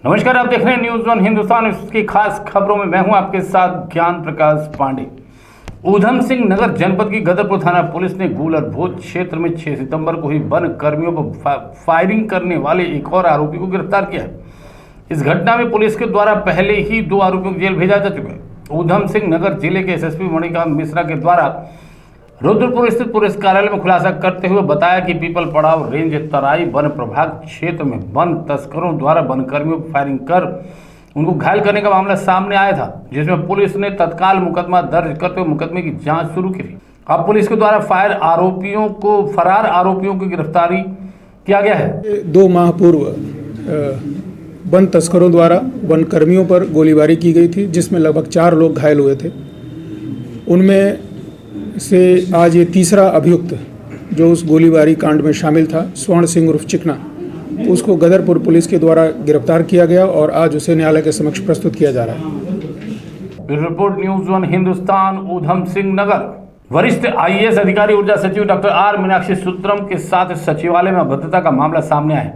नमस्कार, आप देख रहे हैं न्यूज वन हिंदुस्तान। इसकी खास खबरों में मैं हूं आपके साथ ज्ञान प्रकाश पांडे। ऊधम सिंह नगर जनपद की गदरपुर थाना पुलिस ने गूलर भोज क्षेत्र में 6 सितंबर को ही वन कर्मियों पर फायरिंग करने वाले एक और आरोपी को गिरफ्तार किया है। इस घटना में पुलिस के द्वारा पहले ही 2 आरोपियों को जेल भेजा जा चुका है। ऊधम सिंह नगर जिले के एसएसपी मणिकांत मिश्रा के द्वारा रुद्रपुर स्थित पुलिस कार्यालय में खुलासा करते हुए बताया कि पीपल पड़ाव रेंज तराई वन प्रभाग क्षेत्र में वन तस्करों द्वारा वन कर्मियों पर फायरिंग कर उनको घायल करने का मामला सामने आया था, जिसमें पुलिस ने तत्काल मुकदमा दर्ज करते हुए मुकदमे की जांच शुरू की थी। अब पुलिस के द्वारा फरार आरोपियों की गिरफ्तारी किया गया है। 2 माह पूर्व वन तस्करों द्वारा वन कर्मियों पर गोलीबारी की गई थी, जिसमें लगभग 4 लोग घायल हुए थे। उनमें से आज ये तीसरा अभियुक्त जो उस गोलीबारी कांड में शामिल था, स्वर्ण सिंह उर्फ चिकना, उसको गदरपुर पुलिस के द्वारा गिरफ्तार किया गया और आज उसे न्यायालय के समक्ष प्रस्तुत किया जा रहा है। Report news one Hindustan. Udham Singh Nagar वरिष्ठ आईएएस अधिकारी ऊर्जा सचिव डॉक्टर आर मीनाक्षी सुंदरम के साथ सचिवालय में अभद्रता का मामला सामने आया।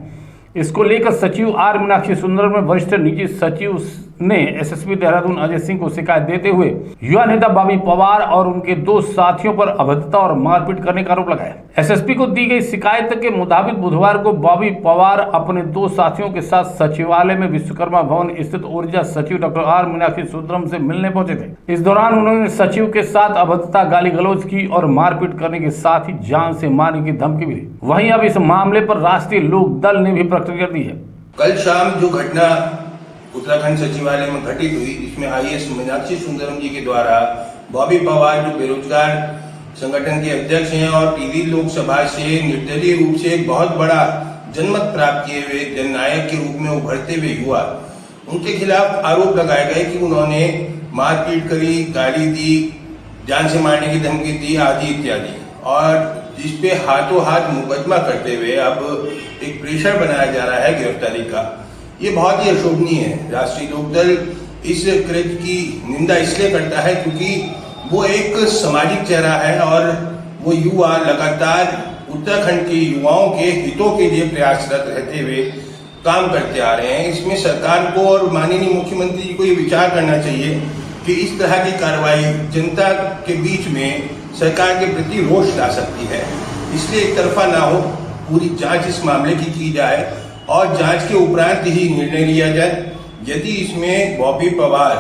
इसको लेकर सचिव आर मीनाक्षी सुंदरम में वरिष्ठ निजी सचिव ने एसएसपी देहरादून अजय सिंह को शिकायत देते हुए युवा नेता बॉबी पवार और उनके 2 साथियों पर अभद्रता और मारपीट करने का आरोप लगाया। एसएसपी को दी गई शिकायत के मुताबिक बुधवार को बॉबी पवार अपने 2 साथियों के साथ सचिवालय में विश्वकर्मा भवन स्थित ऊर्जा सचिव डॉक्टर आर मीनाक्षी सुंदरम से मिलने पहुंचे थे। इस दौरान उन्होंने सचिव के साथ अभद्रता, गाली गलौज की और मारपीट करने के साथ ही जान से मारने की धमकी भी दी। वहीं अब इस मामले पर राष्ट्रीय लोक दल ने भी प्रतिक्रिया दी है। कल शाम जो घटना उत्तराखंड सचिवालय में घटित हुई, इसमें आईएएस मीनाक्षी सुंदरम जी के द्वारा बॉबी पवार जो बेरोजगार संगठन के अध्यक्ष हैं और टिहरी लोकसभा से निर्दलीय रूप से एक बहुत बड़ा जनमत प्राप्त किए हुए जननायक के रूप में उभरते हुए युवा, उनके खिलाफ आरोप लगाए गए कि उन्होंने मारपीट करी, गाली दी, जान से मारने की धमकी दी आदि इत्यादि, और जिसपे हाथों हाथ मुकदमा करते हुए अब एक प्रेशर बनाया जा रहा है गिरफ्तारी का। ये बहुत ही अशोभनीय है। राष्ट्रीय लोकदल इस कृत्य की निंदा इसलिए करता है क्योंकि वो एक सामाजिक चेहरा है और वो युवा लगातार उत्तराखंड के युवाओं के हितों के लिए प्रयासरत रहते हुए काम करते आ रहे हैं। इसमें सरकार को और माननीय मुख्यमंत्री जी को ये विचार करना चाहिए कि इस तरह की कार्रवाई जनता के बीच में सरकार के प्रति रोष ला सकती है। इसलिए एक तरफा ना हो, पूरी जांच इस मामले की जाए और जांच के उपरांत ही निर्णय लिया जाए। यदि इसमें बॉबी पवार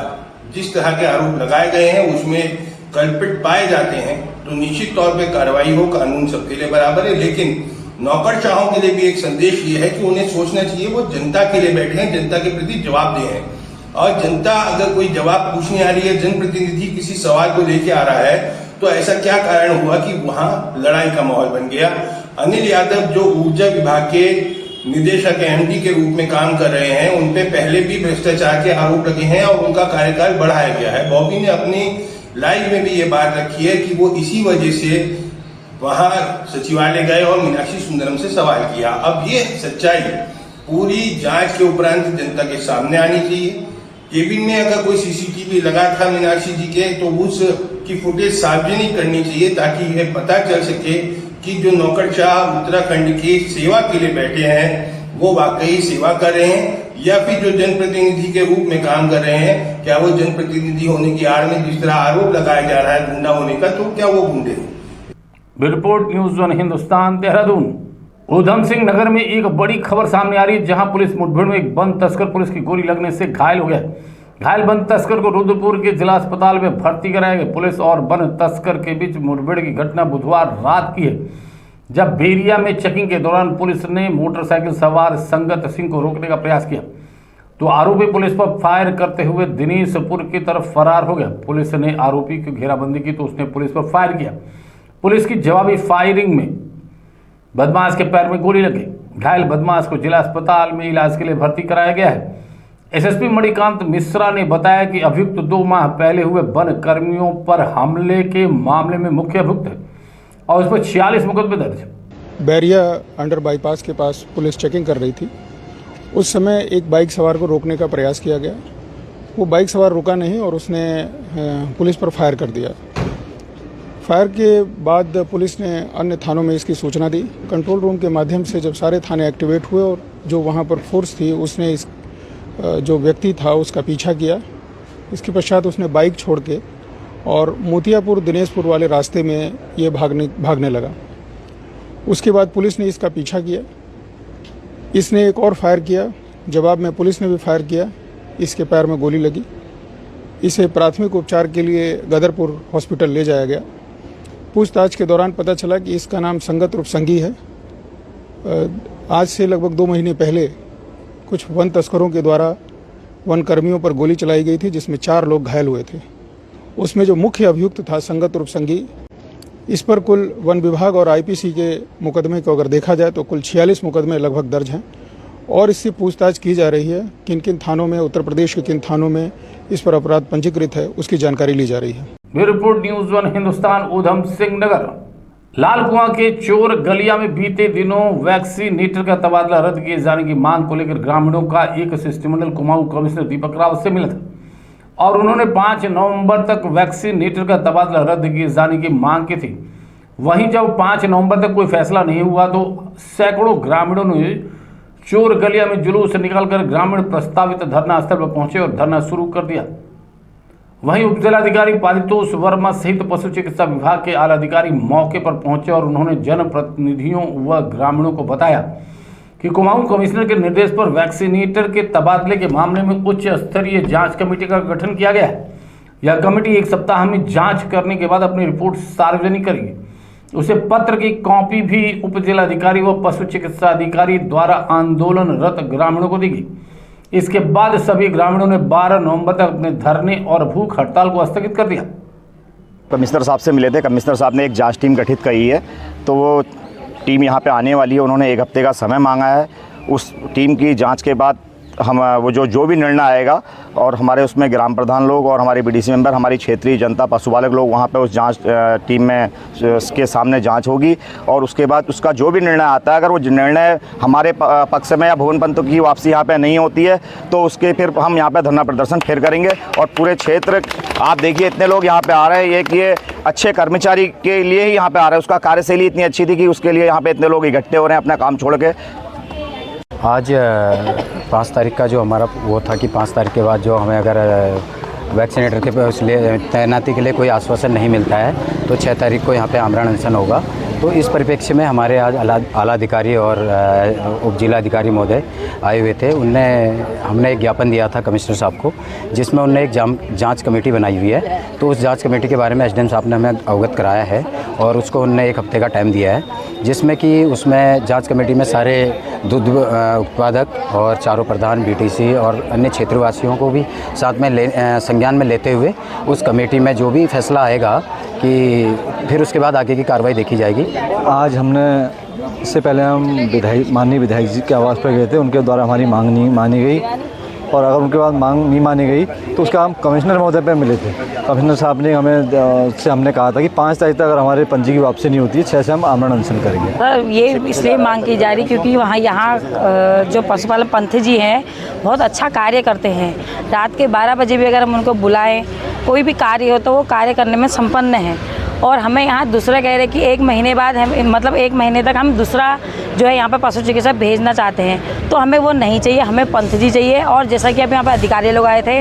जिस तरह के आरोप लगाए गए हैं उसमें कल्पित पाए जाते हैं तो निश्चित तौर पे कार्रवाई हो। कानून सबके लिए बराबर है, लेकिन नौकरशाहों के लिए भी एक संदेश ये है कि उन्हें सोचना चाहिए वो जनता के लिए बैठे हैं, जनता के प्रति जवाब दे हैं। और जनता अगर कोई जवाब पूछने आ रही है, जनप्रतिनिधि किसी सवाल को लेके आ रहा है, तो ऐसा क्या कारण हुआ कि वहां लड़ाई का माहौल बन गया। अनिल यादव जो ऊर्जा विभाग के निदेशक एमडी के रूप में काम कर रहे हैं, उन पे पहले भी भ्रष्टाचार के आरोप लगे हैं और उनका कार्यकाल बढ़ाया गया है। बॉबी ने अपनी लाइव में भी ये बात रखी है कि वो इसी वजह से वहां सचिवालय गए और मीनाक्षी सुंदरम से सवाल किया। अब ये सच्चाई पूरी जांच के उपरांत जनता के सामने आनी चाहिए। केबिन में अगर कोई सीसीटीवी लगा था मीनाक्षी जी के, तो उसकी फुटेज सार्वजनिक करनी चाहिए ताकि यह पता चल सके कि जो नौकरशाह उत्तराखंड की सेवा के लिए बैठे हैं वो वाकई सेवा कर रहे हैं या फिर जो जनप्रतिनिधि के रूप में काम कर रहे हैं, क्या वो जनप्रतिनिधि होने की आड़ में जिस तरह आरोप लगाया जा रहा है गुंडा होने का, तो क्या वो गुंडे हैं। Report news one Hindustan Dehradun. Udham Singh Nagar में एक बड़ी खबर सामने आ रही है, जहां पुलिस मुठभेड़ में एक वन तस्कर पुलिस की गोली लगने से घायल हो गया। घायल वन तस्कर को रुद्रपुर के जिला अस्पताल में भर्ती कराया गया। पुलिस और वन तस्कर के बीच मुठभेड़ की घटना बुधवार रात की है, जब बेरिया में चेकिंग के दौरान पुलिस ने मोटरसाइकिल सवार संगत सिंह को रोकने का प्रयास किया तो आरोपी पुलिस पर फायर करते हुए दिनेशपुर की तरफ फरार हो गया। पुलिस ने आरोपी की घेराबंदी की तो उसने पुलिस पर फायर किया। पुलिस की जवाबी फायरिंग में बदमाश के पैर में गोली लगी। घायल बदमाश को जिला अस्पताल में इलाज के लिए भर्ती कराया गया है। एसएसपी मणिकांत मिश्रा ने बताया कि अभियुक्त 2 माह पहले हुए वन कर्मियों पर हमले के मामले में मुख्य अभियुक्त है और उस पर 46 मुकदमे दर्ज है। बैरिया अंडर बाईपास के पास पुलिस चेकिंग कर रही थी। उस समय एक बाइक सवार को रोकने का प्रयास किया गया। वो बाइक सवार रुका नहीं और उसने पुलिस पर फायर कर दिया। फायर के बाद पुलिस ने अन्य थानों में इसकी सूचना दी। कंट्रोल रूम के माध्यम से जब सारे थाने एक्टिवेट हुए और जो वहाँ पर फोर्स थी उसने इस जो व्यक्ति था उसका पीछा किया। इसके पश्चात उसने बाइक छोड़ के और मोतियापुर दिनेशपुर वाले रास्ते में ये भागने लगा। उसके बाद पुलिस ने इसका पीछा किया। इसने एक और फायर किया। जवाब में पुलिस ने भी फायर किया। इसके पैर में गोली लगी। इसे प्राथमिक उपचार के लिए गदरपुर हॉस्पिटल ले जाया गया। पूछताछ के दौरान पता चला कि इसका नाम संगत रूप संगी है। आज से लगभग 2 महीने पहले कुछ वन तस्करों के द्वारा वन कर्मियों पर गोली चलाई गई थी, जिसमें 4 लोग घायल हुए थे। उसमें जो मुख्य अभियुक्त था संगत रूप संगी, इस पर कुल वन विभाग और आईपीसी के मुकदमे को अगर देखा जाए तो कुल 46 मुकदमे लगभग दर्ज हैं और इससे पूछताछ की जा रही है। किन किन थानों में, उत्तर प्रदेश के किन थानों में इस पर अपराध पंजीकृत है, उसकी जानकारी ली जा रही है। Bureau report news 1 Hindustan. Udham Singh Nagar Lal Kuan के चोर गलिया में बीते दिनों वैक्सीनेटर का तबादला रद्द किए जाने की मांग को लेकर ग्रामीणों का एक शिष्टमंडल कुमाऊं कमिश्नर दीपक रावत से मिला था और उन्होंने 5 नवंबर तक वैक्सीनेटर का तबादला रद्द किए जाने की मांग की थी। वहीं जब 5 नवंबर तक कोई फैसला नहीं हुआ तो सैकड़ों ग्रामीणों ने चोर गलिया में जुलूस निकालकर ग्रामीण प्रस्तावित धरना स्थल पर पहुंचे और धरना शुरू कर दिया। वहीं उपजिलाधिकारी पारितोष वर्मा सहित पशु चिकित्सा विभाग के आला अधिकारी मौके पर पहुंचे और उन्होंने जनप्रतिनिधियों व ग्रामीणों को बताया कि कुमाऊं कमिश्नर के निर्देश पर वैक्सीनेटर के तबादले के मामले में उच्च स्तरीय जांच कमेटी का गठन किया गया है। यह कमेटी 1 सप्ताह में जांच करने के बाद अपनी रिपोर्ट सार्वजनिक करेगी। उसे पत्र की कॉपी भी उपजिलाधिकारी व पशु चिकित्सा अधिकारी द्वारा आंदोलनरत ग्रामीणों को दी गई। इसके बाद सभी ग्रामीणों ने 12 नवंबर तक अपने धरने और भूख हड़ताल को स्थगित कर दिया। कमिश्नर साहब से मिले थे। कमिश्नर साहब ने एक जांच टीम गठित की है, तो वो टीम यहाँ पे आने वाली है। उन्होंने 1 हफ्ते का समय मांगा है। उस टीम की जांच के बाद हम वो जो भी निर्णय आएगा और हमारे उसमें ग्राम प्रधान लोग और हमारे बीडीसी मेंबर, हमारी क्षेत्रीय जनता, पशुपालक लोग वहाँ पे उस जांच टीम में के सामने जांच होगी और उसके बाद उसका जो भी निर्णय आता है, अगर वो निर्णय हमारे पक्ष में या भुवन पंतों की वापसी यहाँ पे नहीं होती है तो उसके फिर हम यहाँ पे धरना प्रदर्शन फिर करेंगे। और पूरे क्षेत्र आप देखिए इतने लोग यहाँ पे आ रहे हैं, ये अच्छे कर्मचारी के लिए ही यहाँ पे आ रहे हैं। उसका कार्यशैली इतनी अच्छी थी कि उसके लिए यहाँ पे इतने लोग इकट्ठे हो रहे हैं अपना काम छोड़ के। आज 5 तारीख का जो हमारा वो था कि 5 तारीख के बाद जो हमें अगर वैक्सीनेटर के उसलिए तैनाती के लिए कोई आश्वासन नहीं मिलता है तो 6 तारीख को यहाँ पे आमरण अनशन होगा। तो इस परिप्रेक्ष्य में हमारे आज आला अधिकारी और उप जिलाधिकारी महोदय आए हुए थे। हमने एक ज्ञापन दिया था कमिश्नर साहब को, जिसमें उन्होंने एक जांच कमेटी बनाई हुई है। तो उस जांच कमेटी के बारे में एसडीएम साहब ने हमें अवगत कराया है और उसको उन्होंने 1 हफ्ते का टाइम दिया है, जिसमें कि उसमें जांच कमेटी में सारे दूध उत्पादक और चारों प्रधान, बीटीसी और अन्य क्षेत्रवासियों को भी साथ में संज्ञान में लेते हुए उस कमेटी में जो भी फैसला आएगा कि फिर उसके बाद आगे की कार्रवाई देखी जाएगी। आज हमने इससे पहले हम माननीय विधायक जी के आवास पर गए थे। उनके द्वारा हमारी मांग नहीं मानी गई और अगर उनके बाद मांग नहीं मानी गई तो उसका हम कमिश्नर महोदय पे मिले थे। कमिश्नर साहब ने हमने कहा था कि 5 तारीख तक अगर हमारे पंजी की वापसी नहीं होती है 6 से हम आमरण अनशन करेंगे। सर ये इसलिए मांग की जा रही क्योंकि यहाँ जो पशुपालक पंथ जी हैं बहुत अच्छा कार्य करते हैं। रात के 12 बजे भी अगर हम उनको बुलाएं, कोई भी कार्य हो तो वो कार्य करने में संपन्न है। और हमें यहाँ दूसरा कह रहे कि 1 महीने बाद हम 1 महीने तक हम दूसरा जो है यहाँ पर पशु चिकित्सक भेजना चाहते हैं, तो हमें वो नहीं चाहिए, हमें पंथ जी चाहिए। और जैसा कि अब यहाँ पर अधिकारी लोग आए थे,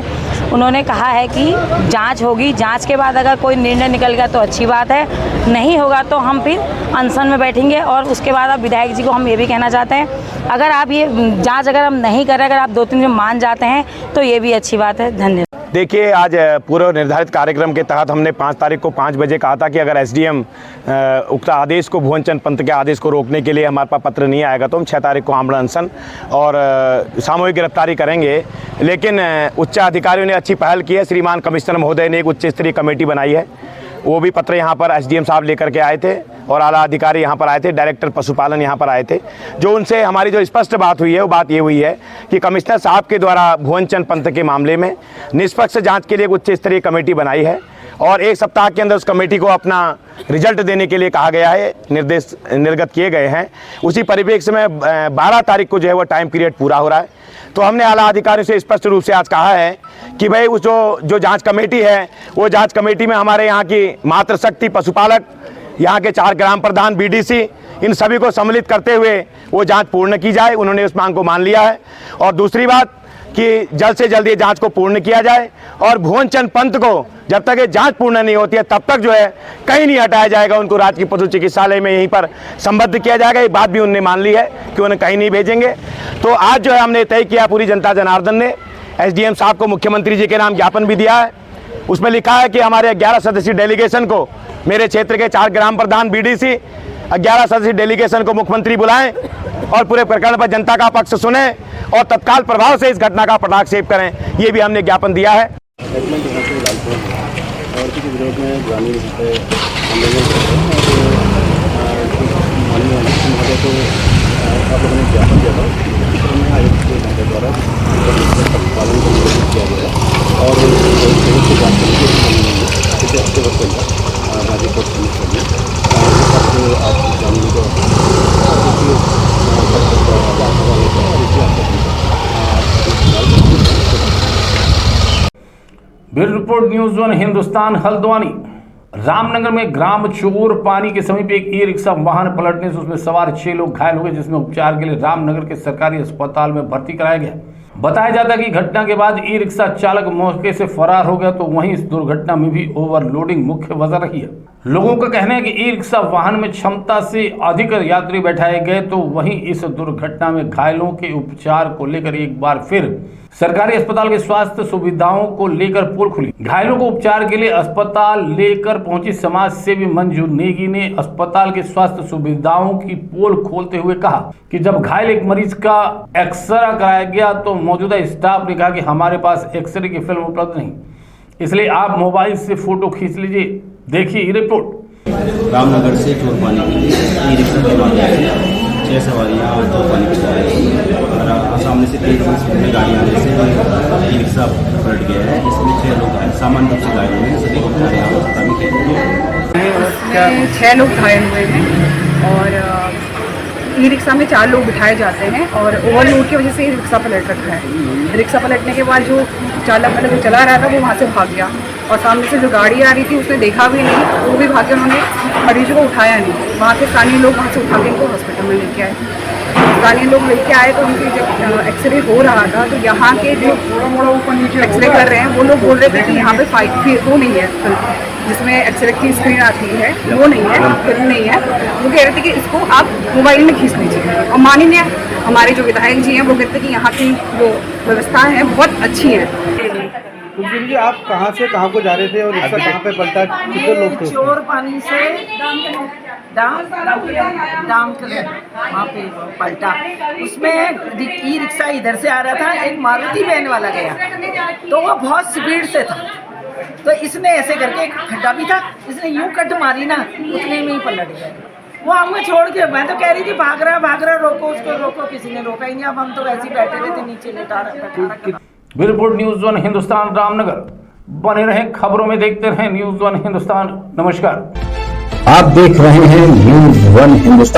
उन्होंने कहा है कि जांच होगी, जांच के बाद अगर कोई निर्णय निकल गया तो अच्छी बात है, नहीं होगा तो हम फिर अनशन में बैठेंगे। और उसके बाद अब विधायक जी को हम ये भी कहना चाहते हैं, अगर आप ये जाँच अगर हम नहीं करें, अगर आप 2-3 दिन मान जाते हैं तो ये भी अच्छी बात है। धन्यवाद। देखिए, आज पूर्व निर्धारित कार्यक्रम के तहत हमने 5 तारीख को 5 बजे कहा था कि अगर एसडीएम उक्त आदेश को, भुवन चंद पंत के आदेश को रोकने के लिए हमारे पास पत्र नहीं आएगा तो हम 6 तारीख को आमरण अनशन और सामूहिक गिरफ्तारी करेंगे। लेकिन उच्च अधिकारियों ने अच्छी पहल की है। श्रीमान कमिश्नर महोदय ने एक उच्च स्तरीय कमेटी बनाई है, वो भी पत्र यहाँ पर एसडीएम साहब लेकर के आए थे और आला अधिकारी यहाँ पर आए थे, डायरेक्टर पशुपालन यहाँ पर आए थे। जो उनसे हमारी जो स्पष्ट बात हुई है वो बात ये हुई है कि कमिश्नर साहब के द्वारा भुवन चंद पंत के मामले में निष्पक्ष जांच के लिए एक उच्च स्तरीय कमेटी बनाई है और 1 सप्ताह के अंदर उस कमेटी को अपना रिजल्ट देने के लिए कहा गया है, निर्देश निर्गत किए गए हैं। उसी परिप्रेक्ष्य में 12 तारीख को जो है वो टाइम पीरियड पूरा हो रहा है। तो हमने आला अधिकारियों से स्पष्ट रूप से आज कहा है कि भाई उस जो जांच कमेटी है वो जांच कमेटी में हमारे यहाँ की मातृशक्ति पशुपालक, यहाँ के 4 ग्राम प्रधान, बीडीसी, इन सभी को सम्मिलित करते हुए वो जांच पूर्ण की जाए। उन्होंने उस मांग को मान लिया है। और दूसरी बात कि जल्द से जल्द ये जांच को पूर्ण किया जाए और भुवनचंद पंत को जब तक ये जांच पूर्ण नहीं होती है तब तक जो है कहीं नहीं हटाया जाएगा। उनको राजकीय पशु चिकित्सालय में यहीं पर संबद्ध किया जाएगा। ये बात भी उन्होंने मान ली है कि उन्हें कहीं नहीं भेजेंगे। तो आज जो है हमने तय किया, पूरी जनता जनार्दन ने एसडीएम साहब को मुख्यमंत्री जी के नाम ज्ञापन भी दिया है। उसमें लिखा है कि हमारे 11 सदस्यीय डेलीगेशन को, मेरे क्षेत्र के 4 ग्राम प्रधान बीडीसी 11 सदस्यीय डेलीगेशन को मुख्यमंत्री बुलाएं और पूरे प्रकरण पर जनता का पक्ष सुने और तत्काल प्रभाव से इस घटना का पटाक्षेप करें। ये भी हमने ज्ञापन दिया है। Bureau report news 1 Hindustan Haldwani. Ramnagar में ग्राम चोर पानी के समीप एक ई रिक्शा वाहन पलटने से उसमें सवार 6 लोग घायल हो गए, जिसमें उपचार के लिए रामनगर के सरकारी अस्पताल में भर्ती कराया गया। बताया जाता है कि घटना के बाद ई रिक्शा चालक मौके से फरार हो गया, तो वहीं इस दुर्घटना में भी ओवरलोडिंग मुख्य वजह रही है। लोगों का कहना है कि ई रिक्शा वाहन में क्षमता से अधिक यात्री बैठाए गए, तो वहीं इस दुर्घटना में घायलों के उपचार को लेकर एक बार फिर सरकारी अस्पताल के स्वास्थ्य सुविधाओं को लेकर पोल खुली। घायलों को उपचार के लिए अस्पताल लेकर पहुंची समाज सेवी मंजू नेगी ने अस्पताल के स्वास्थ्य सुविधाओं की पोल खोलते हुए कहा कि जब घायल एक मरीज का एक्सरे कराया गया तो मौजूदा स्टाफ ने कहा कि हमारे पास एक्सरे की फिल्म उपलब्ध नहीं, इसलिए आप मोबाइल से फोटो खींच लीजिए। देखिए रिपोर्ट। रामनगर से चोरपानी के लिए ई रिक्शा के माध्यम से 6 सवारियाँ चोरपानी की जा रही हैं और सामने से तेज स्पीड में गाड़ी आने से ई रिक्शा पलट गया है, जिसमें 6 लोग घायल, सामान्य रूप से घायल हुए हैं। सभी को उपचार यहाँ अस्पताल में किया गया है। 6 लोग घायल हुए हैं और ई रिक्शा में 4 लोग बिठाए जाते हैं और ओवरलोड की वजह से ई रिक्शा पलट रखा है। रिक्शा पलटने के बाद जो चालक मतलब जो चला रहा था वो वहाँ से भाग गया और सामने से जो गाड़ी आ रही थी उसने देखा भी नहीं, वो भी भाग गया। उन्होंने मरीज को उठाया नहीं, वहाँ के स्थानीय लोग वहाँ से उठा के इनको हॉस्पिटल में लेके आए। स्थानीय लोग लेके आए तो उनकी जब एक्सरे हो रहा था तो यहाँ के जो एक्सरे कर रहे हैं वो लोग बोल रहे थे कि यहाँ पे वो नहीं है, जिसमें एक्सरे की स्क्रीन आती है वो नहीं है, फिल्म नहीं है। वो कह रहे थे कि इसको आप मोबाइल में खींच लीजिए और माननीय हमारे जो विधायक जी हैं वो कहते हैं कि यहाँ की जो व्यवस्था है बहुत अच्छी है। जी आप कहाँ से कहाँ को जा रहे थे और रिक्शा कहाँ पे पलटा, कितने लोग थे? चोर पानी से दाम वहाँ पे पलटा। उसमें ई रिक्शा इधर से आ रहा था, एक मारुति वैन वाला गया तो वो बहुत स्पीड से था, तो इसने ऐसे करके एक खड्डा भी था, इसने यूं कट मारी ना, उतने में ही पलट गया। वो हमें छोड़ के, मैं तो कह रही थी भाग रहा रोको उसको, रोको, किसी ने रोका ही नहीं। अब हम तो वैसे ही बैठे रहे थे नीचे लेटा रखा। Bureau report news 1 Hindustan Ramnagar. बने रहें खबरों में, देखते रहें न्यूज़ 1 हिंदुस्तान। नमस्कार। आप देख रहे हैं न्यूज़ 1 हिंदुस्तान।